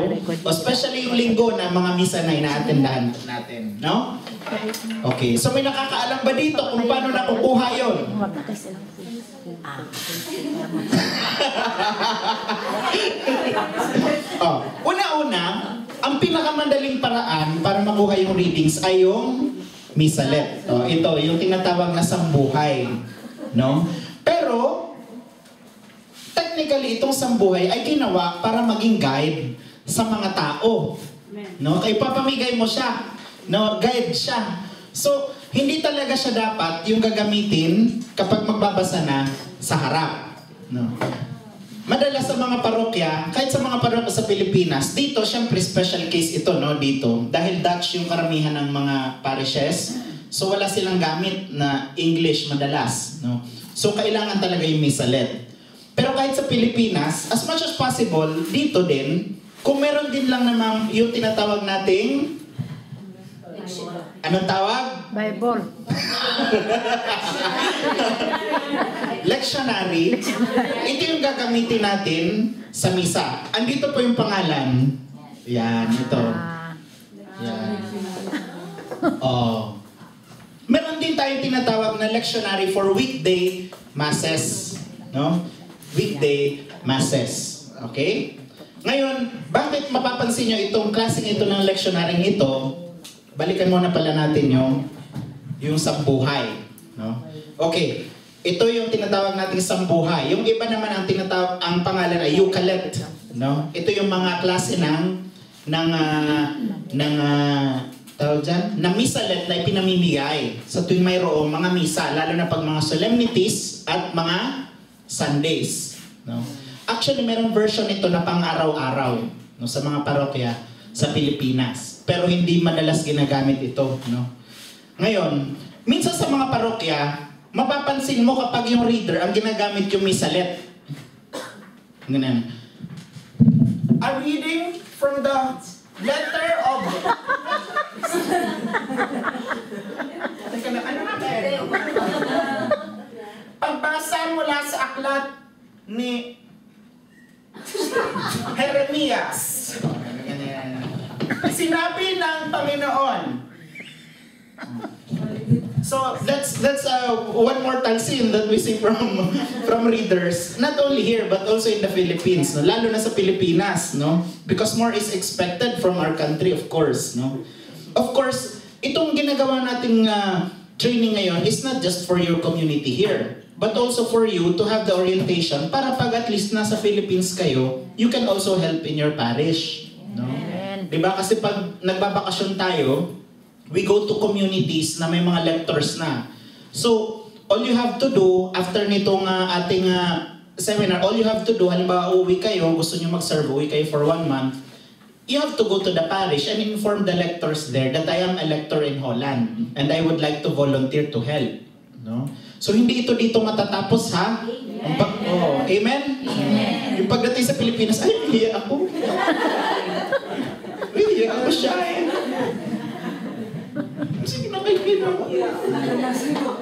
araw, especially yung linggo na mga misa na inaatendahan natin, no? Okay, so may nakakaalam ba dito kung paano nakukuha yun? Una-una, ang pinakamadaling paraan para makuha yung readings ay yung misalet. Ito, yung tinatawag na sambuhay, no? Pero technically, itong sambuhay ay ginawa para maging guide sa mga tao. No? Kaya papamigay mo siya. No? Guide siya. So, hindi talaga siya dapat yung gagamitin kapag magbabasa na sa harap. No? Madalas sa mga parokya, kahit sa mga parokya sa Pilipinas, dito, syempre special case ito, no? Dito. Dahil Dutch yung karamihan ng mga parishes, so wala silang gamit na English madalas. No? So, kailangan talaga yung misalet. Pero kahit sa Pilipinas, as much as possible, dito din, kung meron din lang naman yung tinatawag nating... Anong tawag? Bible. Lectionary. Ito yung gagamitin natin sa misa. Andito po yung pangalan. Yan, ito. Yan. Meron din tayong tinatawag na lectionary for weekday masses. No? Weekday masses. Okay? Ngayon, bakit mapapansin nyo itong klaseng ito ng lectionary ito? Balikan muna pala natin yung sambuhay. No? Okay. Ito yung tinatawag nating sambuhay. Yung iba naman ang tinatawag, ang pangalan ay Eucalypt. No? Ito yung mga klase tawag dyan, na misalet na ipinamimigay sa tuwing mayroong mga misa, lalo na pag mga solemnities at mga Sundays. No? Actually, merong version ito na pang-araw-araw, no, sa mga parokya sa Pilipinas. Pero hindi madalas ginagamit ito. No? Ngayon, minsan sa mga parokya, mapapansin mo kapag yung reader ang ginagamit yung misalet. Ganun. A reading from the letter of... Pagbasa mula sa aklat ni Jeremias. Sinabi ng Panginoon. So that's one mortal sin that we see from readers, not only here but also in the Philippines, no? Lalo na sa Pilipinas, no? Because more is expected from our country, of course, no? Of course, itong ginagawa nating training ngayon is not just for your community here, but also for you to have the orientation para pag at least nasa Philippines kayo, you can also help in your parish, no? Diba? Kasi pag nagbabakasyon tayo, we go to communities na may mga lectors na. So, all you have to do after nitong ating seminar, all you have to do, halimbawa uwi kayo, gusto nyo mag-serve, uwi kayo for 1 month, you have to go to the parish and inform the lectors there that I am a lector in Holland and I would like to volunteer to help. No? So, hindi ito dito matatapos, ha? Amen? Amen? Yung pagdating sa Pilipinas, ay, hiya ako. Hiya ako siya eh. Sige na kayo.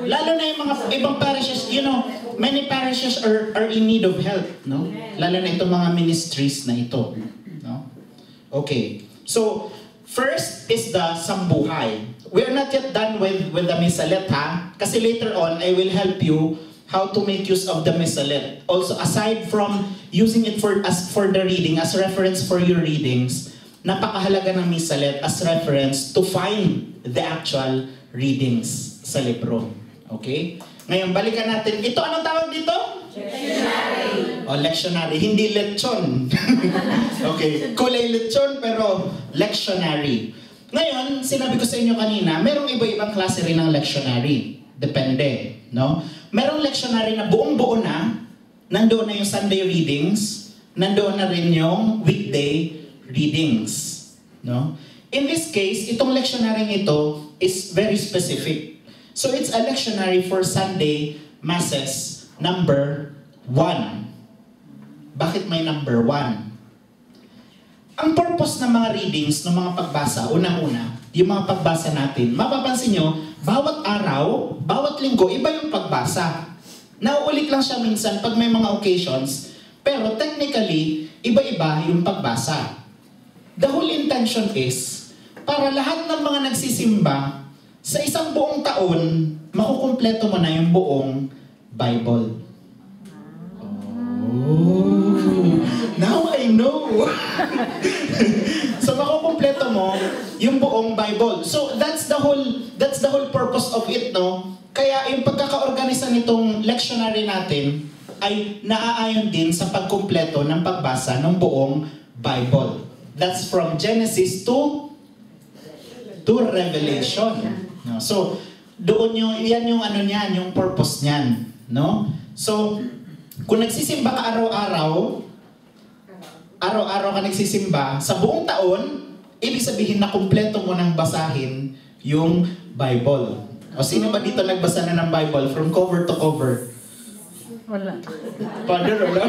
Lalo na yung mga ibang parishes, you know, many parishes are in need of help, no? Lalo na itong mga ministries na ito, no? Okay. So, first is the sambuhay. We are not yet done with the misalet, ha? Kasi later on, I will help you how to make use of the misalet. Also, aside from using it for the reading, as reference for your readings, napakahalaga ng misalet as reference to find the actual readings sa libro. Okay? Ngayon, balikan natin. Ito, anong tawag dito? Lectionary. Lectionary. Hindi lechon. Okay. Kulay lechon, pero lectionary. Ngayon, sinabi ko sa inyo kanina, merong iba-ibang klase rin ng lectionary. Depende. No? Merong lectionary na buong-buo na, nandoon na yung Sunday readings, nandoon na rin yung weekday readings. No? In this case, itong lectionary ito is very specific. So it's a lectionary for Sunday Masses number 1. Bakit may number 1? Ang purpose ng mga readings, ng mga pagbasa, unang-una, yung mga pagbasa natin, mapapansin nyo, bawat araw, bawat linggo, iba yung pagbasa. Nauulit lang siya minsan pag may mga occasions, pero technically, iba-iba yung pagbasa. The whole intention is, para lahat ng mga nagsisimba, sa isang buong taon, makukumpleto mo na yung buong Bible. Oh, now I know. So makukumpleto mo yung buong Bible. So that's the whole purpose of it, no? Kaya yung pagkakaorganisa nitong lectionary natin ay naaayon din sa pagkumpleto ng pagbasa ng buong Bible. That's from Genesis to Revelation. No? So doon yan yung ano niyan, yung purpose niyan, no? So kung nagsisimba ka araw-araw ka nagsisimba, sa buong taon, ibig sabihin na kumpleto mo nang basahin yung Bible. O sino ba dito nagbasa na ng Bible from cover to cover? Wala. Father, wala?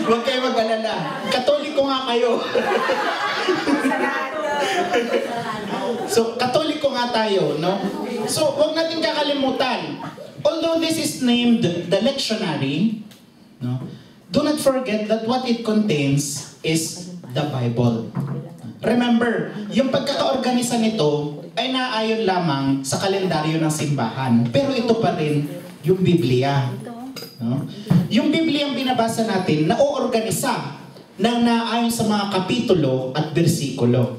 Huwag kayo mag-alala. Katoliko nga kayo. So, Katoliko nga tayo, no? So, huwag natin kakalimutan. Although this is named the lectionary, no? Do not forget that what it contains is the Bible. Remember, yung pagkakaorganisa nito ay naayon lamang sa kalendaryo ng simbahan. Pero ito pa rin yung Biblia. No? Yung Biblia ang binabasa natin na oorganisa ng naayon sa mga kapitulo at bersikulo.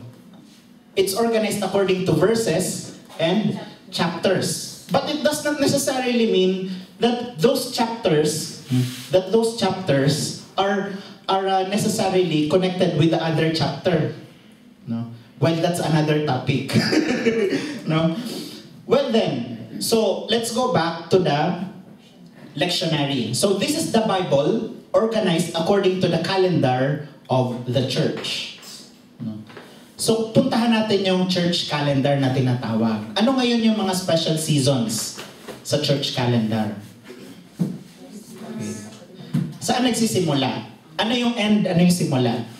It's organized according to verses and chapters. But it does not necessarily mean that those chapters are necessarily connected with the other chapter. No? Well, that's another topic. No? Well then, so let's go back to the lectionary. So this is the Bible organized according to the calendar of the church. No? So puntahan natin yung church calendar na tinatawag. Ano ngayon yung mga special seasons sa church calendar? Okay. Saan nagsisimula? Ano yung end? Ano yung simula?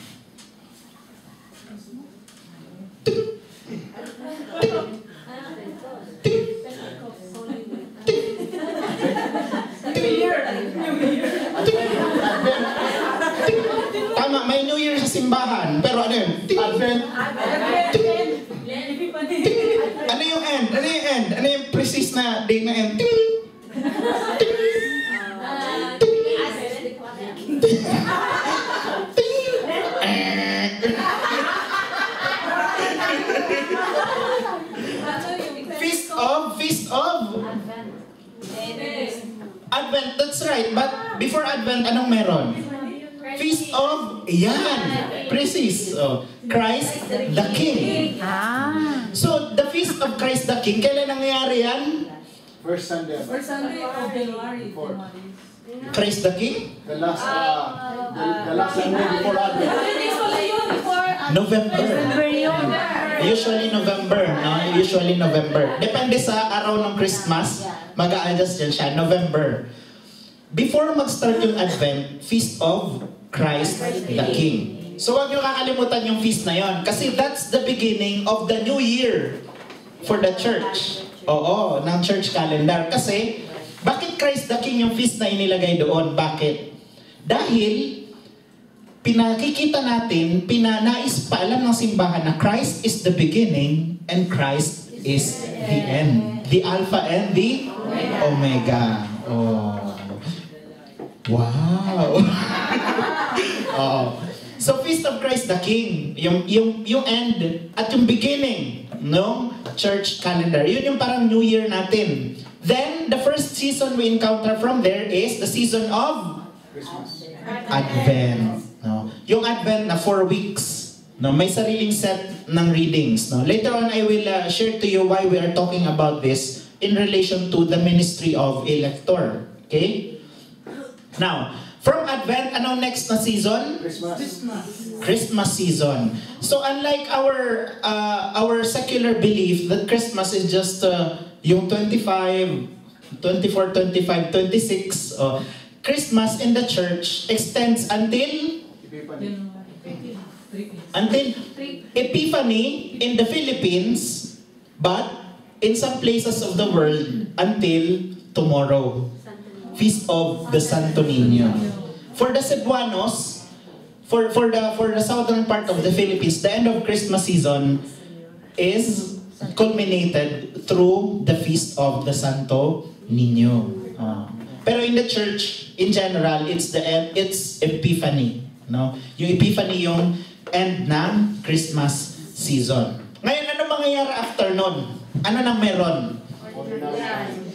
Tama, may New Year sa simbahan. Pero ano yun? Advent. Ano yung end? Ano yung end? Ano yung precise na day na end? Feast of Advent, that's right. But before Advent, anong meron? Feast of, yan, precise. Oh, Christ the King. So, the Feast of Christ the King, kailan nangyayari yan? First Sunday of January. Christ the King? the last Sunday before Advent. November. Usually November, no? Usually November. Depende sa araw ng Christmas, mag-a-adjust yan siya, November. Before mag-start yung Advent, Feast of Christ the King. So wag niyo kakalimutan yung feast na yon, kasi that's the beginning of the new year for the church. Oo, ng church calendar. Kasi, bakit Christ the King yung feast na inilagay doon? Bakit? Dahil, pinakikita natin, pinanais paalam ng simbahan na Christ is the beginning and Christ is the end. The Alpha and the Omega. Oh. Wow. Oh. So Feast of Christ the King, yung end at yung beginning ng church calendar. Yun yung parang New Year natin. Then the first season we encounter from there is the season of Christmas. Advent. No? Yung Advent na 4 weeks. No? May sariling set ng readings. No? Later on, I will share to you why we are talking about this in relation to the ministry of a lector. Okay? Now, from Advent, ano next na season? Christmas season. So unlike our secular belief that Christmas is just yung 24, 25, 26, Christmas in the church extends until Epiphany in the Philippines, but in some places of the world until tomorrow, Feast of the Santo Niño. For the Cebuanos, for the southern part of the Philippines, the end of Christmas season is culminated through the feast of the Santo Niño. Pero in the church, in general, it's Epiphany. No? Yung Epiphany yung end ng Christmas season. Ngayon, ano mangyayari after nun? Ano nang meron?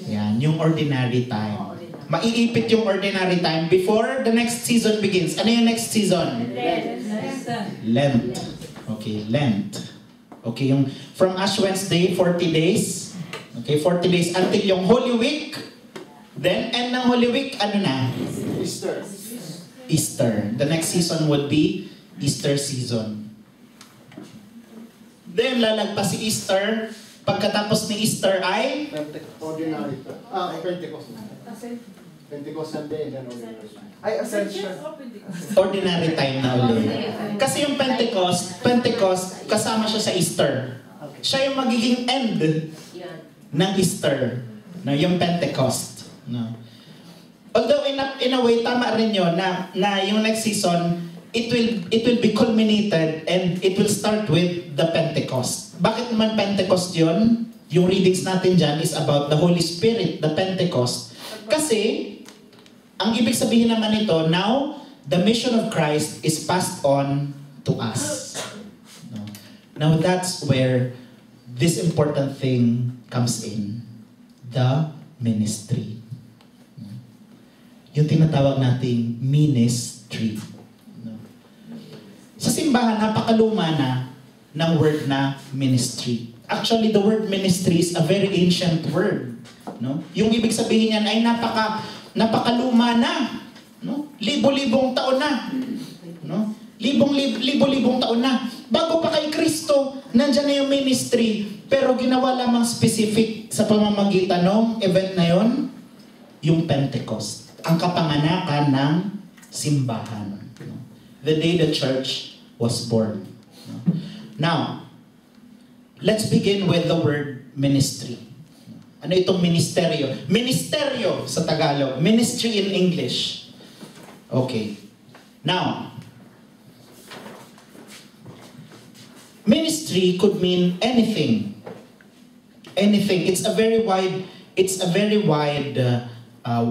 Yan, yung ordinary time. Maiipit yung ordinary time before the next season begins. Ano yung next season? Lent. Okay, Lent. Okay, yung from Ash Wednesday, 40 days. Okay, 40 days until yung Holy Week. Then, end ng Holy Week, ano na? Easter. Easter. The next season would be Easter season. Then, lalagpas si Easter. Pagkatapos ni Easter ay? Ordinary. Pentecost. Pentecost Sunday and then ordinary. Ay, Ascension. Ordinary time na ulit. Kasi yung Pentecost, kasama siya sa Easter. Siya yung magiging end ng Easter. No, yung Pentecost. No. Although in a way, tama rin yun na yung next season, it will be culminated and it will start with the Pentecost. Bakit naman Pentecost yun? Yung readings natin dyan is about the Holy Spirit, the Pentecost. Kasi, ang ibig sabihin naman nito, now, the mission of Christ is passed on to us. No? Now, that's where this important thing comes in. The ministry. Yung tinatawag nating ministry. No? Sa simbahan, napakaluma na ng word na ministry. Actually, the word ministry is a very ancient word. No? Yung ibig sabihin niyan ay napakaluma na. No? Libo-libong taon na. No? Libo-libong taon na. Bago pa kay Kristo, nandyan na yung ministry. Pero ginawa lamang specific sa pamamagitan ng event na yon, yung Pentecost. Ang kapanganakan ng simbahan. No? The day the church was born. No? Now, let's begin with the word ministry. Ano itong ministeryo? Ministeryo sa Tagalog. Ministry in English. Okay. Now, ministry could mean anything. Anything. It's a very wide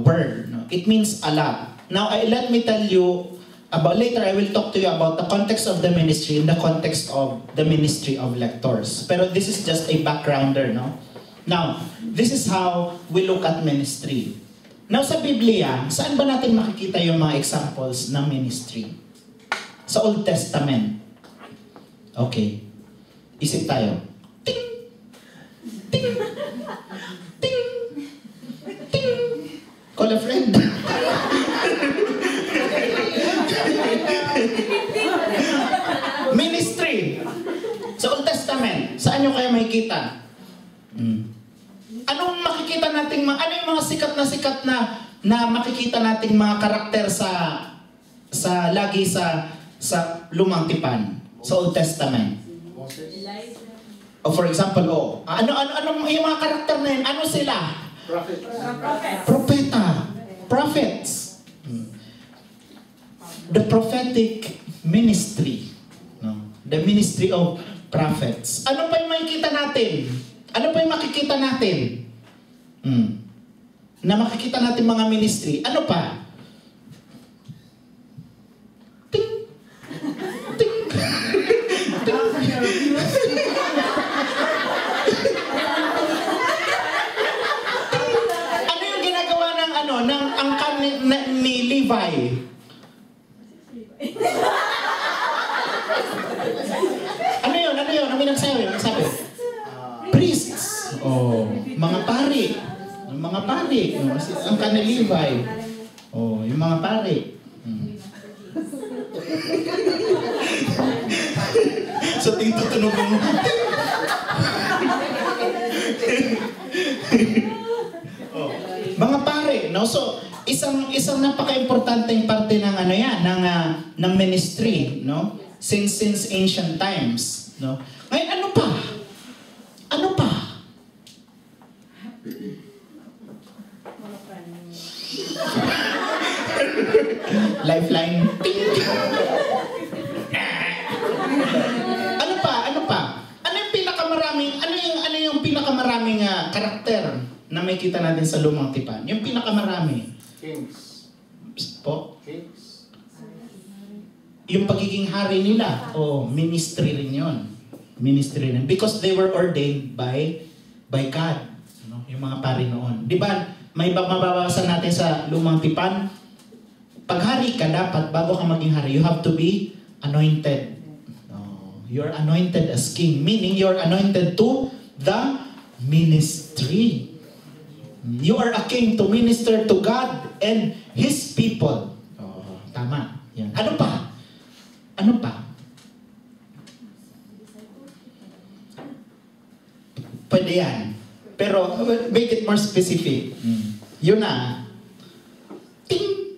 word. No? It means a lot. Now, let me tell you about, later I will talk to you about the context of the ministry in the context of the ministry of lectors. Pero this is just a backgrounder, no? Now, this is how we look at ministry. Now, sa Biblia, saan ba natin makikita yung mga examples ng ministry? Sa Old Testament. Okay. Isip tayo. Ting! Ting! Ting! Ting! Call a friend. Ministry. Sa Old Testament, saan nyo kayo makikita? Anong makikita nating ano yung mga sikat na makikita nating mga karakter lagi sa Lumang Tipan, sa Old Testament? O for example, ano yung mga karakter na yun? Ano sila? Propeta. Prophets. The prophetic ministry. No? The ministry of prophets. Ano pa yung makikita natin? Ano pa yung makikita natin? Na makikita natin mga ministry. Ano pa? Ting! Ting! Ting! Ano yung ginagawa ng angkan ni Levi? Ano yun? Ano may nagsabi? Priests. Oh, mga pari. Mga pari. Ang kanil Levi. Oh, yung mga pari. So, tutunog mo. Oh, mga pari, no? So, isang napaka-importanteng parte ng ng ministry, no? Since ancient times, no? Ngayon, ano pa? Ano pa? Lifeline. character na may kita natin sa Lumang Tipan? Yung pinakamarami. Kings. Po? Kings. Yung pagiging hari nila. Ministry rin yun. Ministry rin. Because they were ordained by God. No? Yung mga pari noon. Di ba, may mababawasan natin sa Lumang Tipan? Pag hari ka, dapat, bago ka maging hari, you have to be anointed. You're anointed as king. Meaning, you're anointed to the ministry. You are a king to minister to God and His people. Tama. Yan. Ano pa? Ano pa? Pwede yan. Pero, make it more specific. Yun na. Ting!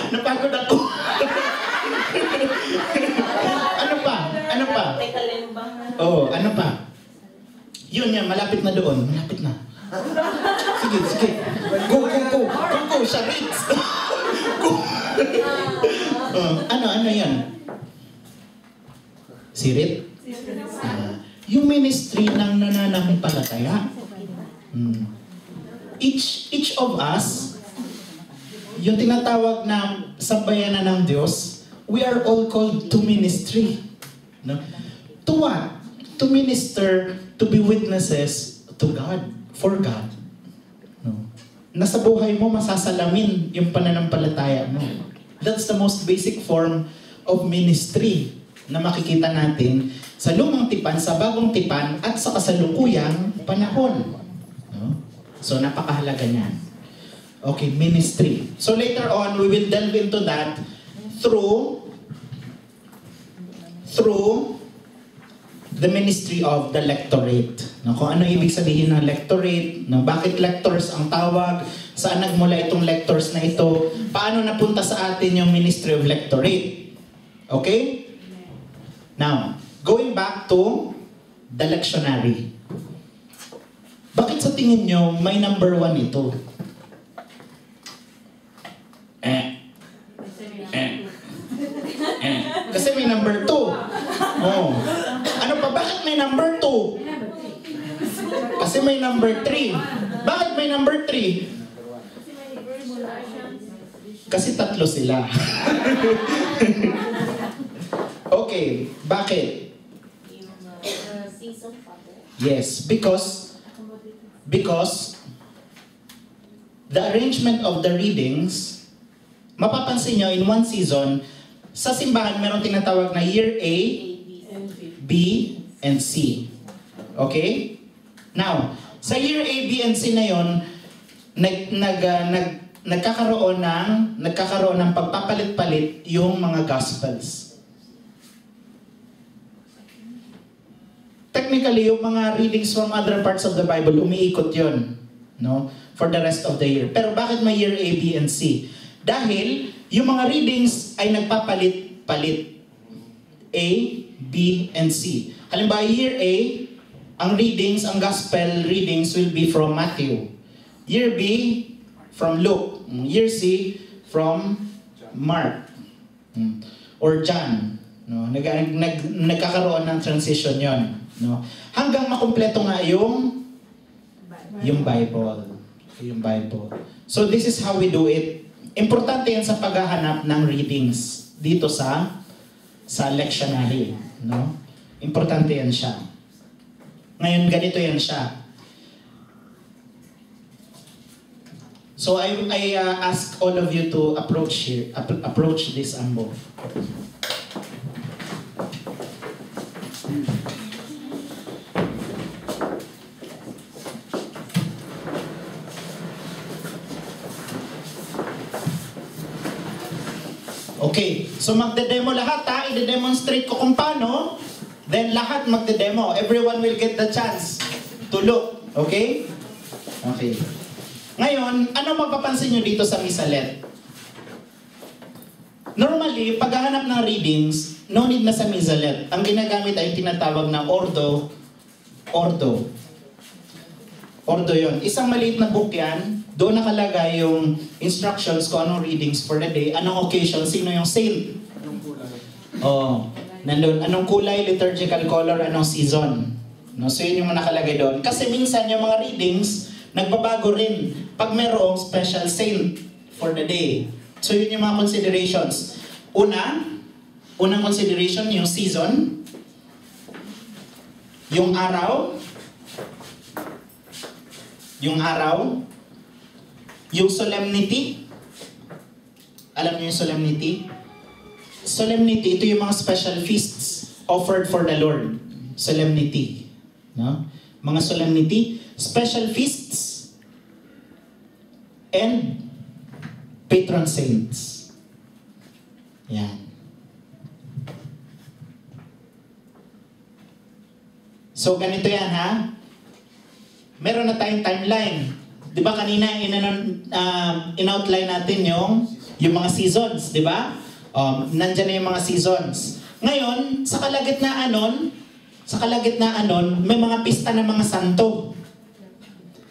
Napagod ako. Ano pa? Ano pa? Ano pa? Yun yan, malapit na doon. Malapit na. Sige, sige. Go, Sharits. Go. Ano yan? Sirit? Yung ministry ng nananampalataya. Each of us, yung tinatawag na sambayanan ng Diyos, we are all called to ministry. No? To what? To minister, to be witnesses to God, for God. No? Nasa buhay mo, masasalamin yung pananampalataya mo. That's the most basic form of ministry na makikita natin sa Lumang Tipan, sa Bagong Tipan, at sa kasalukuyang panahon. No? So, napakahalaga niyan. Okay, ministry. So, later on, we will delve into that through the ministry of the lectorate. No, kung ano ibig sabihin ng lectorate, no, bakit lectors ang tawag, saan nagmula itong lectors na ito, paano napunta sa atin yung ministry of lectorate. Okay? Now, going back to the lectionary. Bakit sa tingin nyo may number 1 ito? Kasi may number 2. Ano pa? Bakit may number 2? Kasi may number 3. Bakit may number 3? Kasi 3 sila. Okay, bakit? Yes, because the arrangement of the readings, mapapansin nyo in one season, sa simbahan meron tinatawag na year A, B, and C. Okay? Now, sa year A, B, and C na yon, nagkakaroon ng pagpapalit-palit yung mga Gospels. Technically, yung mga readings from other parts of the Bible, umiikot yun, no? For the rest of the year. Pero bakit may year A, B, and C? Dahil yung mga readings ay nagpapalit-palit. A, B, and C. Halimbawa, year A, ang readings, ang gospel readings will be from Matthew. Year B, from Luke. Year C, from Mark. Or John. No? Nagkakaroon ng transition yon, no? Hanggang makumpleto nga yung Bible. Yung Bible. So this is how we do it. Importante yan sa paghahanap ng readings dito sa lectionary, no? Importante yan siya. Ngayon, ganito yan siya. So I ask all of you to approach this ambo. Okay, so magde-demo lahat ha, i-demonstrate ko kung paano, then lahat magde-demo. Everyone will get the chance to look, okay? Okay. Ngayon, ano mapapansin nyo dito sa Misalet? Normally, paghahanap ng readings, no need na sa Misalet. Ang ginagamit ay tinatawag na ordo. Ordo yon. Isang maliit na book yan. Doon nakalagay yung instructions kung anong readings for the day, anong occasion, sino yung saint. Anong kulay? Nandun, anong kulay, liturgical color, anong season. No? So yun yung nakalagay doon. Kasi minsan yung mga readings, nagbabago rin pag mayroong special saint for the day. So yun yung mga considerations. Unang consideration, yung season, yung araw, yung solemnity. Alam niyo yung solemnity? Solemnity, ito yung mga special feasts offered for the Lord. Solemnity. No? Mga solemnity, special feasts, and patron saints. Yan. So ganito yan ha. Meron na tayong timeline. Di ba kanina in-outline natin yung mga seasons, di ba? Nandyan na yung mga seasons. Ngayon, sa kalagitnaan nun, may mga pista ng mga santo.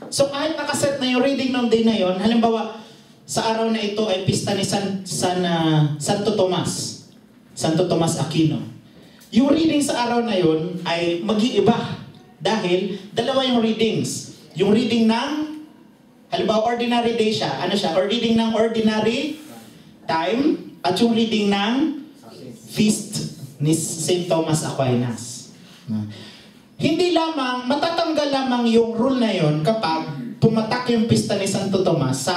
So kahit nakaset na yung reading ng day na yon, halimbawa, sa araw na ito ay pista ni Santo Tomas. Santo Tomas Aquino. Yung reading sa araw na yon ay mag-iiba. Dahil dalawa yung readings. Yung reading ng, halimbawa ordinary day siya. Ano siya? Or reading ng ordinary time at yung reading ng feast ni St. Thomas Aquinas. Hindi lamang, matatanggal lamang yung rule na yon kapag pumatak yung pista ni Santo Tomas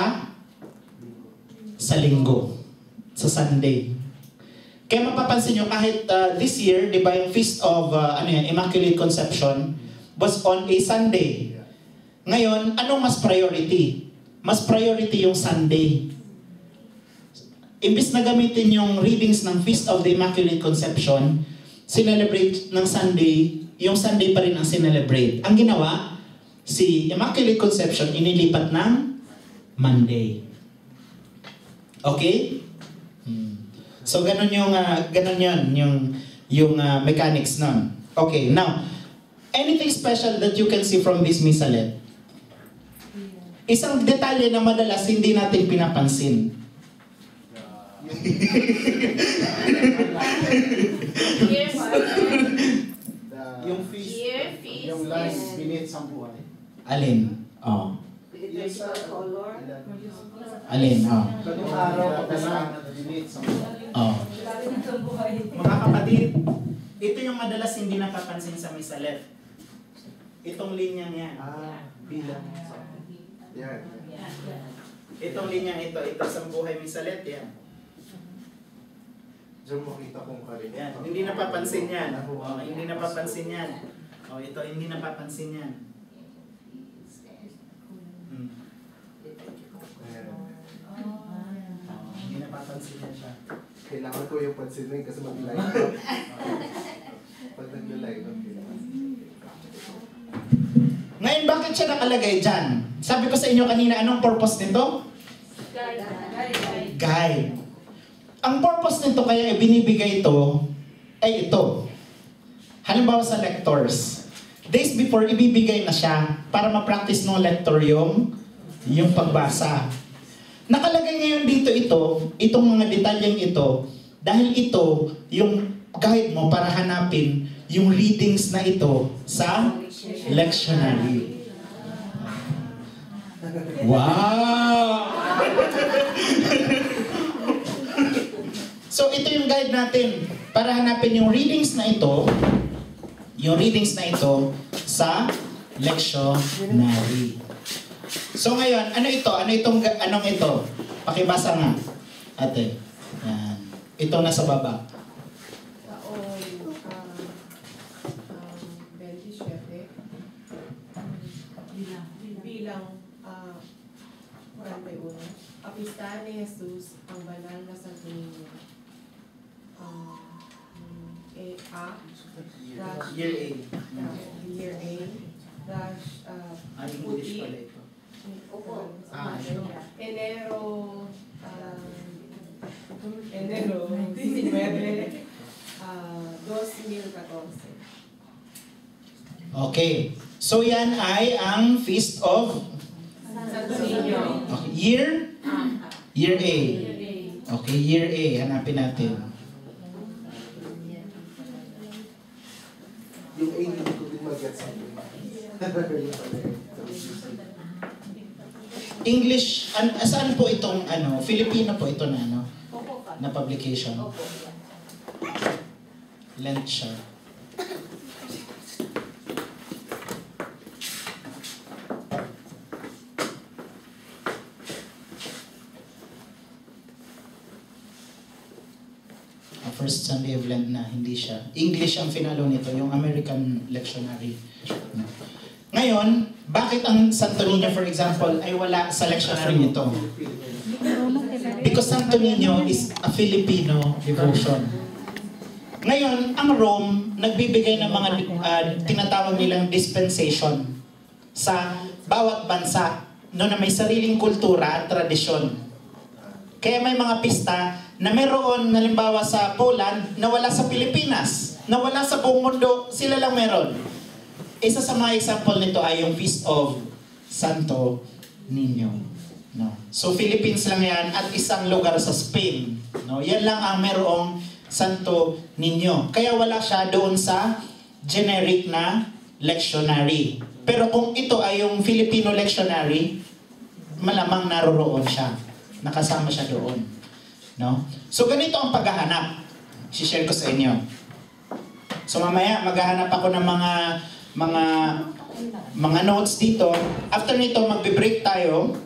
sa linggo, sa Sunday. Kaya mapapansin nyo, kahit this year, di ba yung feast of Immaculate Conception was on a Sunday. Ngayon, anong mas priority? Mas priority yung Sunday. Imbis na gamitin yung readings ng Feast of the Immaculate Conception, sinelebrate ng Sunday, yung Sunday pa rin ang sinelebrate. Ang ginawa, si Immaculate Conception inilipat ng Monday. Okay? So ganun yun, yung mechanics nun. Okay, now, anything special that you can see from this missalette? Isang detalye na madalas hindi natin pinapansin. Yung feast, yung last minutes ang buhay. Alin? Oh. color. Alin? Oh. Yung araw pa last minutes ang buhay. Oh. Mga kapatid, ito yung madalas hindi napapansin sa missalette. Itong linyang yan. Bilang. Yan. Itong linyang ito sa buhay missalette yan. Diyan makita kong karin. Yan, hindi napapansin yan. Oh, hindi napapansin yan. Oh, ito hindi napapansin yan. Hindi napapansin yan siya. Kailangan ko yung pansin rin kasi mag-live up. Pag nag-live up, kailangan. Ngayon, bakit siya nakalagay dyan? Sabi ko sa inyo kanina, anong purpose nito? Guide. Ang purpose nito kaya ibinibigay ito, ay ito. Halimbawa sa lectors. Days before, ibibigay na siya para ma-practice ng lector yung pagbasa. Nakalagay ngayon dito itong mga detalyeng ito, dahil ito yung guide mo para hanapin yung readings na ito sa lectionary. Wow! So ito yung guide natin para hanapin yung readings na ito sa lectionary. So ngayon, anong ito? Pakibasa nga, ate. Yan. Ito nasa baba. Taon 27. Bilang 41. Kapistahan ni Jesus ang banal na Santo Niño. Year A. Year A. Dash English pala ito. Opo. Enero. Enero 19, 2014. Okay. So yan ay ang Feast of Santo Niño. okay. Year A. Okay, Year A. Hanapin natin. Yung A, hindi ko din mag-get sa English, saan po itong Filipino po ito na Opo pa. na publication? Opo. Lent siya. First Sunday of Lent na, hindi siya. English ang finalo nito, yung American Lectionary. Ngayon, bakit ang Santo Niño, for example, ay wala sa lectionary nito? Because Santo Niño is a Filipino devotion. Ngayon, ang Rome, nagbibigay ng mga tinatawag nilang dispensation sa bawat bansa no, na may sariling kultura at tradisyon. Kaya may mga pista na meron, halimbawa sa Poland, na wala sa Pilipinas, na wala sa buong mundo, sila lang meron. Isa sa mga example nito ay yung Feast of Santo Niño. No? So Philippines lang yan at isang lugar sa Spain. No? Yan lang ang merong Santo Niño. Kaya wala siya doon sa generic na lectionary. Pero kung ito ay yung Filipino lectionary, malamang naroroon siya. Nakasama siya doon. No? So ganito ang paghahanap. Si-share ko sa inyo. So mamaya maghahanap ako ng mga notes dito. After nito magbe-break tayo.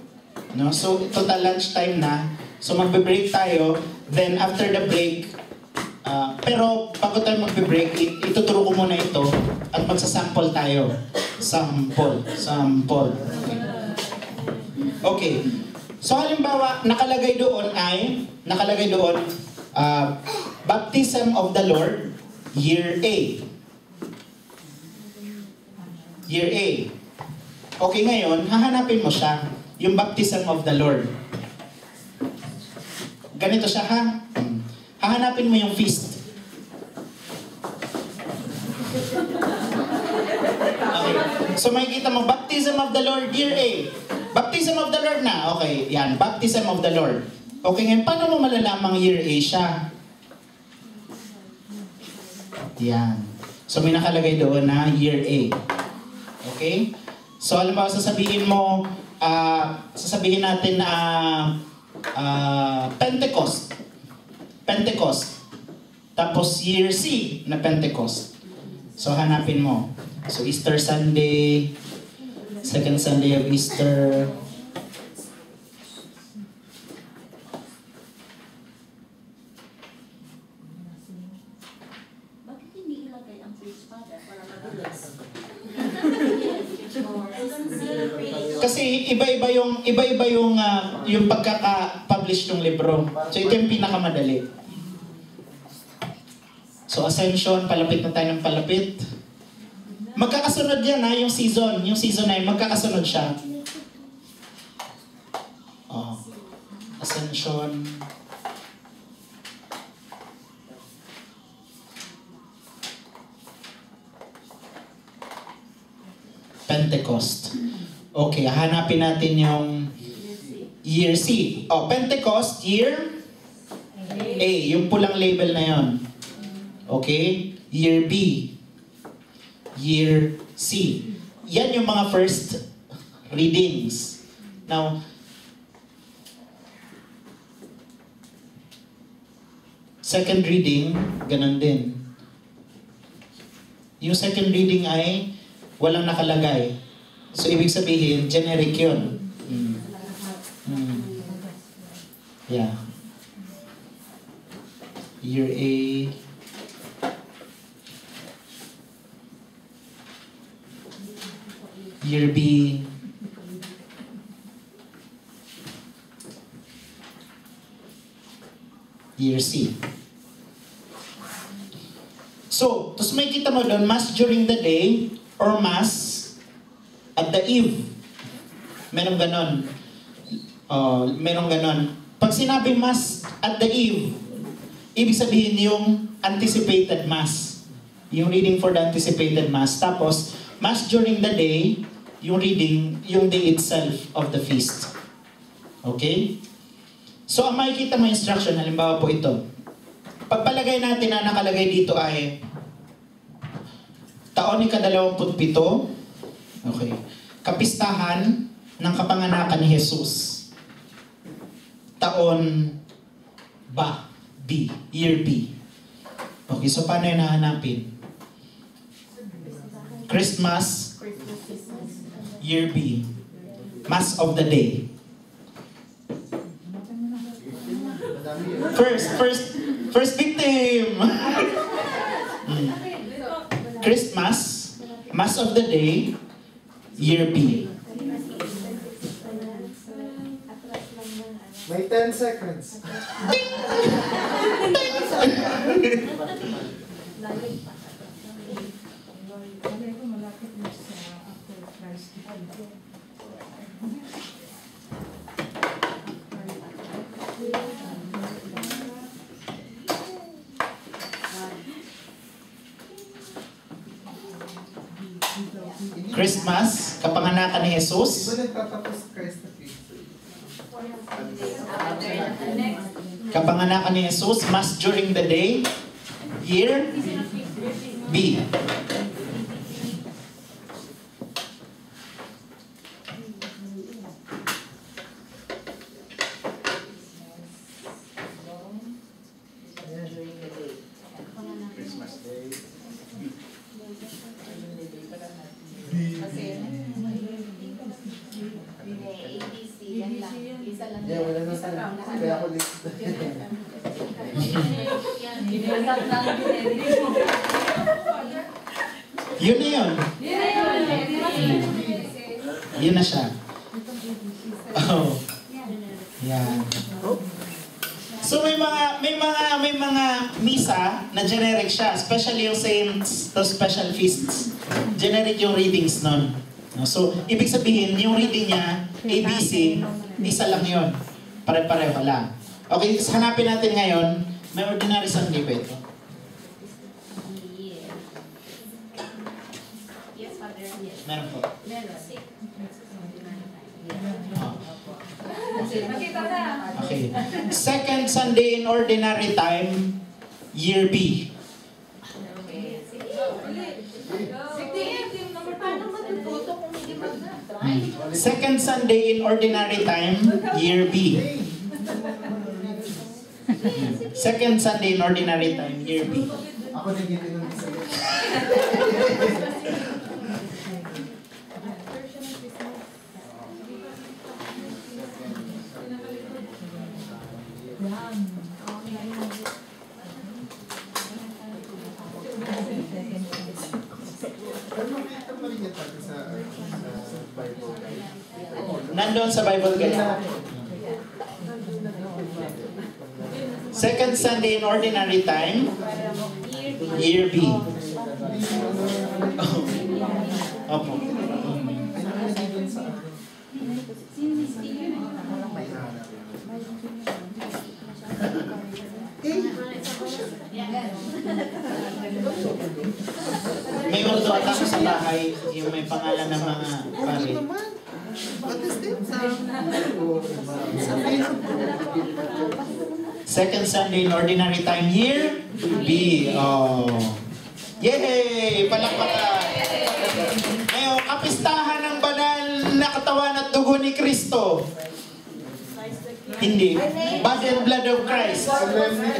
No? So total lunch time na. So magbe-break tayo. Then after the break, pero bago tayo magbe-break, ituturo ko muna ito at magsasample tayo. Sample. Okay. So halimbawa, nakalagay doon, Baptism of the Lord, Year A. Year A. Okay, ngayon, hahanapin mo siya, yung Baptism of the Lord. Ganito siya, ha? Hahanapin mo yung feast. Okay. So makikita mo, Baptism of the Lord, Year A. Baptism of the Lord na. Okay, yan. Baptism of the Lord. Okay, ngayon, paano mo malalamang Year A siya? Yan. So may nakalagay doon na Year A. Okay? So halimbawa, sasabihin natin na Pentecost. Tapos Year C na Pentecost. So hanapin mo. So Easter Sunday, second Sunday of Easter. Bakit hindi ilagay ang priest father para mabilis? Kasi iba-iba yung pagkaka-publish ng libro. So ito yung pinakamadali. So Ascension, palapit na tayo ng palapit. Magkakasunod yan ha, yung season. Yung season na yun, magkakasunod siya. Oh. Ascension. Pentecost. Okay, hanapin natin yung Year C. Oh, Pentecost, Year A. Yung pulang label na yon. Okay? Year B. Year C. Yan yung mga first readings. Now, second reading, ganun din. Yung second reading ay walang nakalagay. So, ibig sabihin, generic yun. Yeah. Year A. Year B. Year C. So, tapos may kita mo doon, Mass during the day or Mass at the eve. Merong ganon. Merong ganon. Pag sinabing Mass at the eve, ibig sabihin yung anticipated Mass. Yung reading for the anticipated Mass. Tapos, Mass during the day, yung reading, yung day itself of the feast. Okay? So, ang makikita mo instruction, halimbawa po ito. Pagpalagay natin na nakalagay dito ay taon ika-27, Okay. Kapistahan ng kapanganakan ni Jesus. Taon ba? B. Year B. Okay, so paano yung nahanapin? Christmas, year B. Mass of the day. First victim! Christmas, Mass of the day, year B. May 10 seconds. Christmas, kapanganakan ni Jesus. Iba nagtatapos Christ na pizza. Kapanganakan ni Jesus, Mass during the day, year B. Christmas Day. ABC, yan lang. Isa lang. Yeah, wala na tayo. Kaya ako list. Yun na yun. Yun na siya. Oh. Yan. So may mga misa na generic siya, especially yung saints to special feasts. Generic yung readings nun. No? So ibig sabihin, yung reading niya, ABC, isa lang yun. Pare-pareho lang. Okay, so hanapin natin ngayon, may ordinary Sunday ba ito? Yes, Father. Yes. Meron po. Okay. Second Sunday in ordinary time, year B. Second Sunday in ordinary time, year B. Second Sunday in ordinary time, year B. Ako nagiging ng isa. Nandun sa Bible guide. Second Sunday in ordinary time, year B. Opo. May ordo ata ko sa bahay, yung may pangalan ng mga pare. Second Sunday in ordinary time, year B. Oh. Yay! Palakpakan! Ngayon, kapistahan ng banal na katawan at dugo ni Kristo. Hindi. Body and blood of Christ.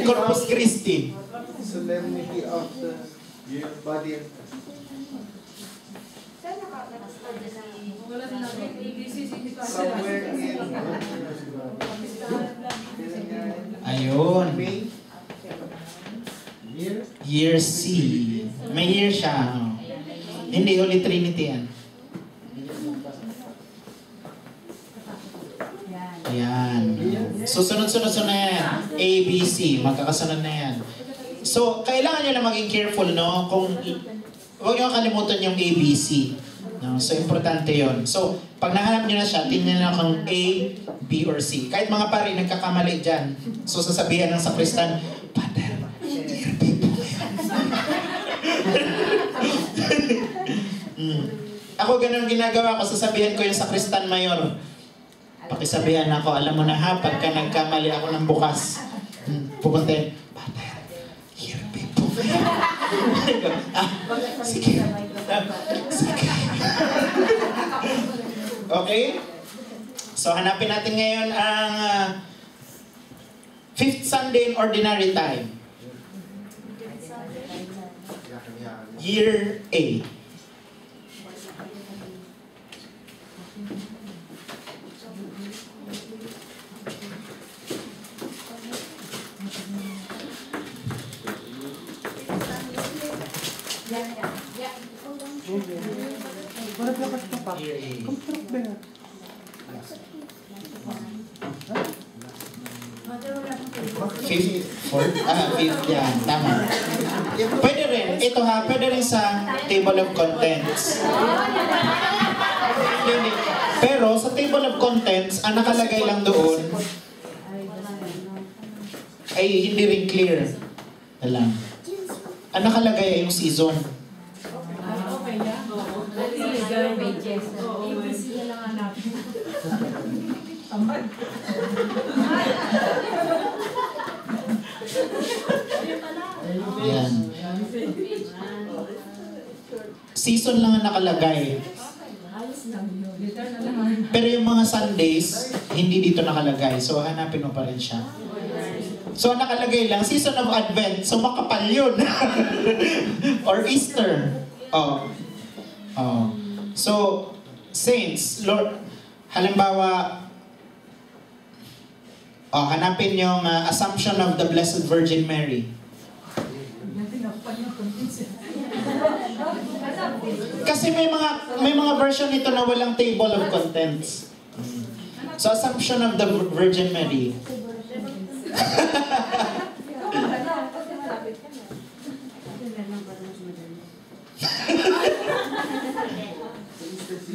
Corpus Christi. Solemnity of the body and somewhere in Ayun. May year. Year C. May year siya. Oh. Hindi, Holy Trinity yan. Ayan. Susunod-sunod na yan. A, B, C. Magkakasunod na yan. So, kailangan nyo na maging careful, no? Kung, huwag nyo kalimutan yung A, B, C. No? So, importante yon. So, pag nahanap nyo na siya, tingnan nyo kung A, B, or C. Kahit mga pare, nagkakamali dyan. So, sasabihan ng sakristan, Father, year B po yan. Ako ganun ginagawa ko, sasabihan ko yung sakristan mayor. Pakisabihan ako, alam mo na ha, pagka nagkamali ako ng bukas, pupunta yun, Father, year B po yan. Sige. Sige. Okay? So hanapin natin ngayon ang fifth Sunday in Ordinary Time. Year A. Year A. Fifth, fourth, fifth yan, tama. Pwede rin, ito ha, pwede rin sa table of contents. Pero sa table of contents, ang nakalagay lang doon ay hindi rin clear. Alam. Ang nakalagay ay yung season. Okay yan. pages. ABC na lang hanapin. Tamad. Yan. Season lang ang nakalagay. Pero yung mga Sundays, hindi dito nakalagay. So, hanapin mo pa rin siya. So, nakalagay lang, Season of Advent. So, makapal yun. Or Easter. Oh. Oh. So, Saints, Lord, halimbawa, hanapin yung Assumption of the Blessed Virgin Mary. Kasi may mga version nito na walang table of contents. So, Assumption of the Virgin Mary.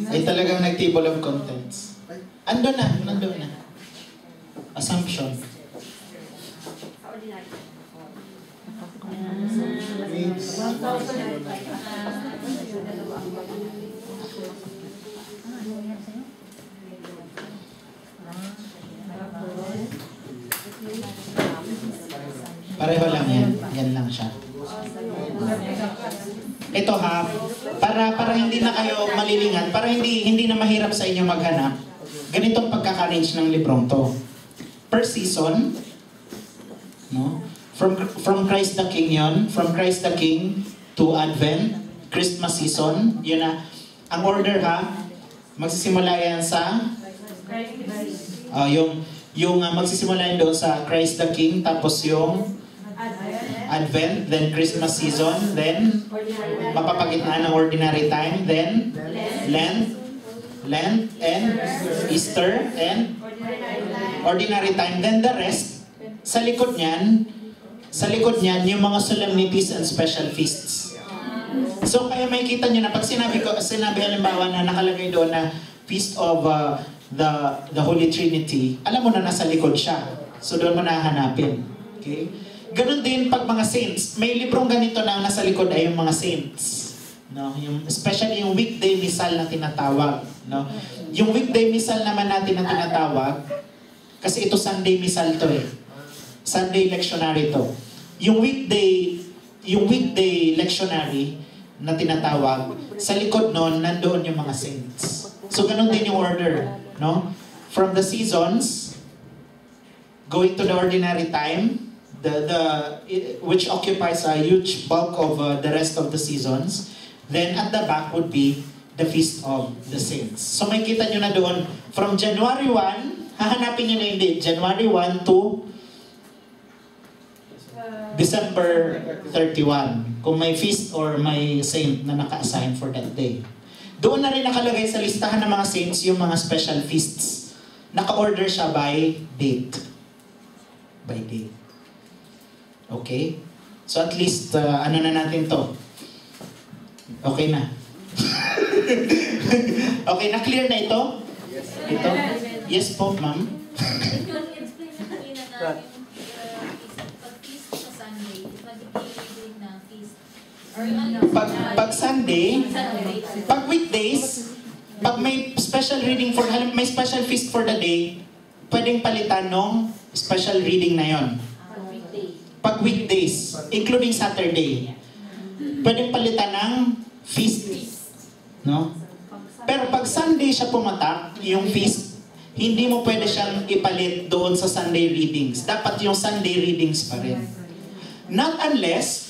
Ay talagang nag-table of contents. Ando na, nandun na. Assumption. Pareho lang yan. Yan lang siya. Ito ha, para hindi na kayo malilingan, para hindi na mahirap sa inyo maghanap, ganitong pagkaka-arrange ng librong to. Per season, no? From Christ the King yon, from Christ the King to Advent, Christmas season, yun na. Ang order ha, magsisimula yan sa yung magsisimula yan doon sa Christ the King, tapos yung Advent, then Christmas season, then mapapagitnaan ng ordinary time, then Lent, and Easter, and ordinary time. Then the rest, sa likod niyan, yung mga solemnities and special feasts. So kaya may kita nyo na pag sinabi halimbawa na nakalagay doon na Feast of the Holy Trinity, alam mo na nasa likod siya. So doon mo nahanapin. Okay? Ganon din pag mga saints. May librong ganito na nasa likod ay yung mga saints. No? Especially yung weekday missal na tinatawag. No? Yung weekday missal naman natin na tinatawag, kasi ito Sunday missal to eh. Sunday lectionary to. Yung weekday lectionary na tinatawag, sa likod nun, nandoon yung mga saints. So ganon din yung order. No? From the seasons, going to the ordinary time, which occupies a huge bulk of the rest of the seasons. Then at the back would be the Feast of the Saints. So may kita nyo na doon, from January 1, hahanapin nyo na yung date, January 1 to December 31. Kung may feast or may saint na naka-assign for that day. Doon na rin nakalagay sa listahan ng mga saints yung mga special feasts. Naka-order siya by date. By date. Okay? So at least, ano na natin to? Okay na. Okay na, clear na ito? Ito? Yes po, ma'am. Explain na kanina na yung pag-feast sa Sunday, pag-i-reading na feast. Pag Sunday, pag weekdays, pag may special reading may special feast for the day, pwedeng palitan ng special reading na yon. Pag weekdays, including Saturday, pwedeng palitan ng feast. No? Pero pag Sunday siya pumatak, yung feast, hindi mo pwede siyang ipalit doon sa Sunday readings. Dapat yung Sunday readings pa rin. Not unless,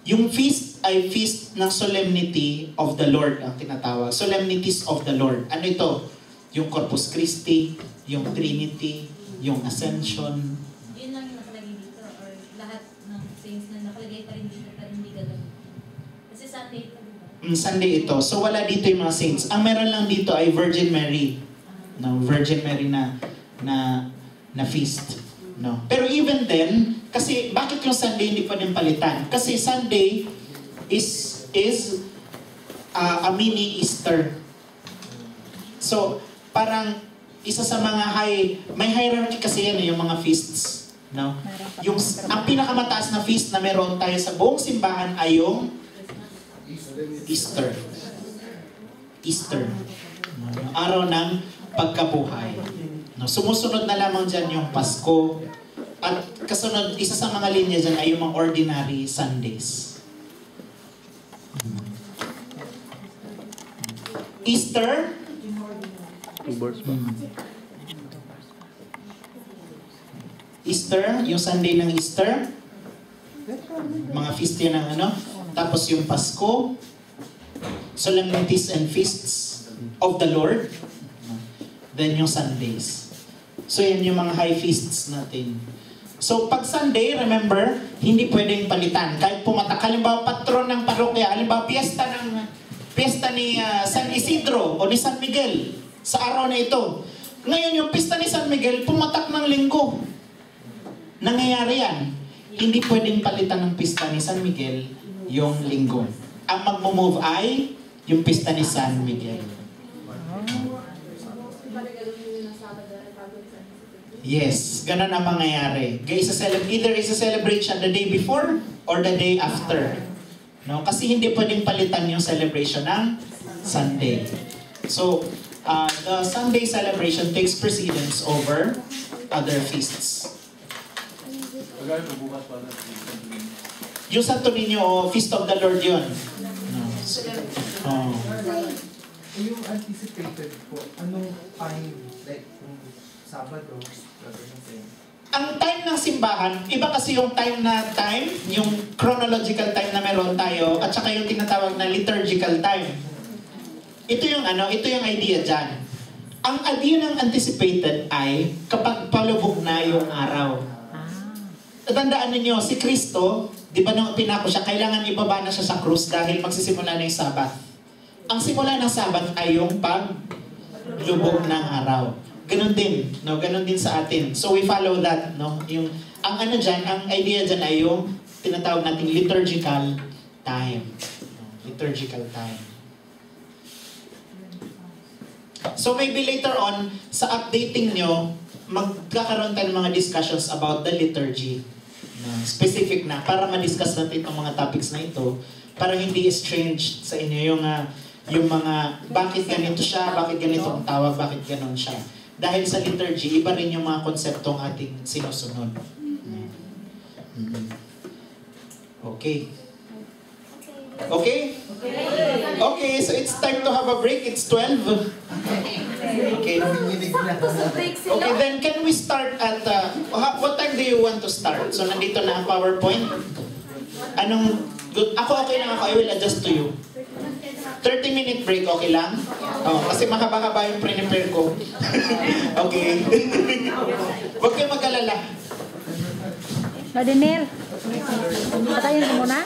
yung feast ay feast ng solemnity of the Lord ang tinatawag. Solemnities of the Lord. Ano ito? Yung Corpus Christi, yung Trinity, yung Ascension. Yun lang yung nakalagay dito or lahat ng saints na nakalagay pa rin dito pero hindi gagawin. Kasi Sunday ito, diba? Sunday ito. So wala dito yung mga saints. Ang meron lang dito ay Virgin Mary. No, Virgin Mary na feast. No. Pero even then, kasi bakit yung Sunday hindi pwedeng palitan? Kasi Sunday is a mini Easter. So, parang isa sa mga may hierarchy kasi yan yung mga feasts. No? Ang pinakamataas na feast na meron tayo sa buong simbahan ay yung Easter. Easter. No? Yung araw ng pagkabuhay. No? Sumusunod na lamang dyan yung Pasko. At kasunod, isa sa mga linya dyan ay yung mga ordinary Sundays. Easter. Easter, yung Sunday ng Easter. Mga feast yan ng ano. Tapos yung Pasko. Solemnities and feasts of the Lord. Then yung Sundays. So yan yung mga high feasts natin. So pag Sunday, remember, hindi pwedeng palitan. Kahit pumatak, halimbawa patron ng parokya, halimbawa piyesta ni San Isidro o ni San Miguel sa araw na ito. Ngayon yung pista ni San Miguel, pumatak ng linggo. Nangyayari yan. Hindi pwedeng palitan ng pista ni San Miguel yung linggo. Ang magmo-move ay yung pista ni San Miguel. Yes, ganun ang mangyayari. Either isa-celebrate siya the day before or the day after. No? Kasi hindi pwedeng palitan yung celebration ng Sunday. So, the Sunday celebration takes precedence over other feasts. Yung Santo Niño o Feast of the Lord yun. No. Oh. Yung anticipated po, anong time, like, Sabado, ang time ng simbahan, iba kasi yung yung chronological time na meron tayo, at saka yung tinatawag na liturgical time. Ito yung idea dyan. Ang idea ng anticipated ay kapag palubog na yung araw. Tandaan ninyo, si Kristo, di ba nung pinako siya, kailangan ibaba na siya sa krus dahil magsisimula na yung Sabat. Ang simula ng Sabat ay yung paglubog ng araw. Ganon din, no? Ganon din sa atin. So we follow that, no? Ang idea dyan ay yung tinatawag nating liturgical time. Liturgical time. So maybe later on, sa updating nyo, magkakaroon tayo ng mga discussions about the liturgy. Specific na, para ma-discuss natin itong mga topics na ito, para hindi strange sa inyo yung mga bakit ganito siya, bakit ganito ang tawag, bakit ganon siya. Dahil sa liturgy, iba rin yung mga konseptong ating sinusunod. Okay. Okay? Okay, so it's time to have a break. It's 12. Okay. Okay, then can we start at, what time do you want to start? So nandito na ang PowerPoint. Ako okay lang ako, I will adjust to you. 30-minute break, okay lang? Oh, kasi mahaba-haba yung prepare ko. Okay. Huwag kayo mag-alala. Madinil, patayin ko muna.